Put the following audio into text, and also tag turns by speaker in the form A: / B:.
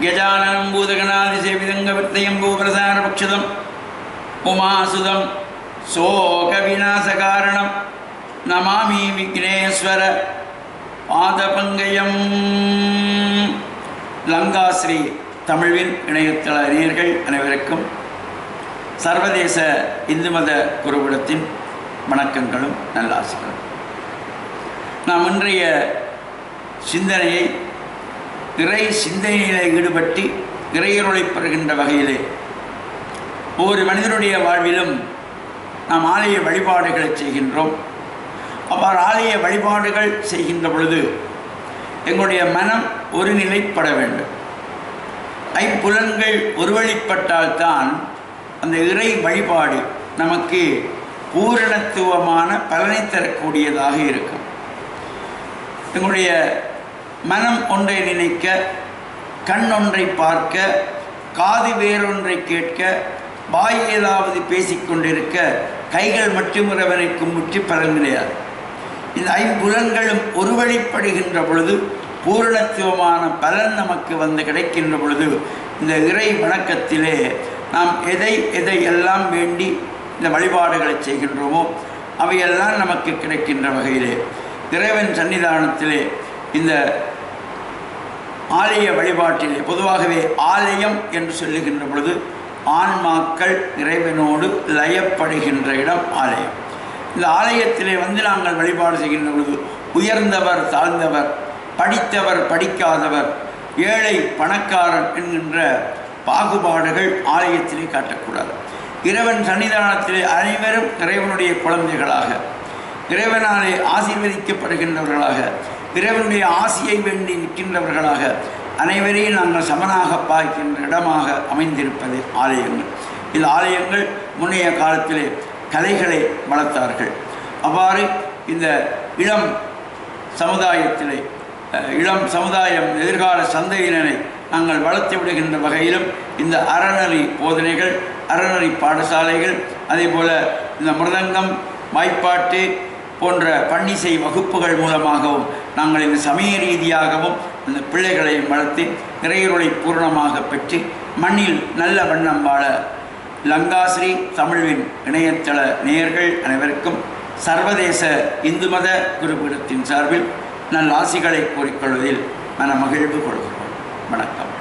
A: கஜானனம் பூதகணாதிசேவிதங்கவிர்த்தயம் பூபிரசாரபக்ஷதம் உமாசுதம் சோகவிநாசகாரணம் நமாமி விக்னேஸ்வர பாதபங்கயம். லங்காஸ்ரீ தமிழ்வின் இணையதள நேயர்கள் அனைவருக்கும் சர்வதேச இந்து மத குருகுலத்தின் வணக்கங்களும் நல்லாசிகளும். நாம் இன்றைய சிந்தனையை இறை சிந்தனையிலே ஈடுபட்டு இறையருளை பெறுகின்ற வகையிலே ஒவ்வொரு மனிதனுடைய வாழ்விலும் நாம் ஆலய வழிபாடுகளை செய்கின்றோம். அவ்வாறு ஆலய வழிபாடுகள் செய்கின்ற பொழுது எங்களுடைய மனம் ஒருநிலைப்பட வேண்டும். ஐம்புலன்கள் ஒருவழிப்பட்டால்தான் அந்த இறை வழிபாடு நமக்கு பூரணத்துவமான பலனை தரக்கூடியதாக இருக்கும். எங்களுடைய மனம் ஒன்றை நினைக்க, கண் ஒன்றை பார்க்க, காது வேறொன்றை கேட்க, வாய் ஏதாவது பேசிக்கொண்டிருக்க, கைகள் மட்டும் இறைவனை கும்பிட்டு பலன் கிடையாது. இந்த ஐம்புலன்களும் ஒருவழிப்படுகின்ற பொழுது பூரணத்துவமான பலன் நமக்கு வந்து கிடைக்கின்ற பொழுது இந்த இறை வணக்கத்திலே நாம் எதை எல்லாம் வேண்டி இந்த வழிபாடுகளை செய்கின்றோமோ அவையெல்லாம் நமக்கு கிடைக்கின்ற வகையிலே இறைவன் சன்னிதானத்திலே இந்த ஆலய வழிபாட்டிலே பொதுவாகவே ஆலயம் என்று சொல்லுகின்ற பொழுது ஆன்மாக்கள் இறைவனோடு லயப்படுகின்ற இடம் ஆலயம். இந்த ஆலயத்திலே வந்து நாங்கள் வழிபாடு செய்கின்ற பொழுது உயர்ந்தவர் தாழ்ந்தவர், படித்தவர் படிக்காதவர், ஏழை பணக்காரன் என்கின்ற பாகுபாடுகள் ஆலயத்திலே காட்டக்கூடாது. இறைவன் சன்னிதானத்திலே அனைவரும் இறைவனுடைய குழந்தைகளாக, இறைவனாலே ஆசீர்வதிக்கப்படுகின்றவர்களாக, இறைவனுடைய ஆசியை வேண்டி நிற்கின்றவர்களாக அனைவரையும் நாங்கள் சமனாக பார்க்கின்ற இடமாக அமைந்திருப்பது ஆலயங்கள். இந்த ஆலயங்கள் முன்னைய காலத்திலே கலைகளை வளர்த்தார்கள். அவ்வாறு இந்த இளம் சமுதாயம் எதிர்கால சந்தையினரை நாங்கள் வளர்த்து விடுகின்ற வகையிலும் இந்த அறநெறி போதனைகள், அறநெறி பாடசாலைகள், அதே போல் இந்த மிருதங்கம், வாய்ப்பாட்டு போன்ற பன்னிசை வகுப்புகள் மூலமாகவும் நாங்கள் இந்த சமய ரீதியாகவும் இந்த பிள்ளைகளை வளர்த்து இறையருளை பூர்ணமாக பெற்று மண்ணில் நல்ல வண்ணம் வாழ லங்காஸ்ரீ தமிழ்வின் இணையதள நேயர்கள் அனைவருக்கும் சர்வதேச இந்து மத குருபீடத்தின் சார்பில் நல் ஆசிகளை கூறிக்கொள்வதில் மன மகிழ்வு கொள்கிறோம். வணக்கம்.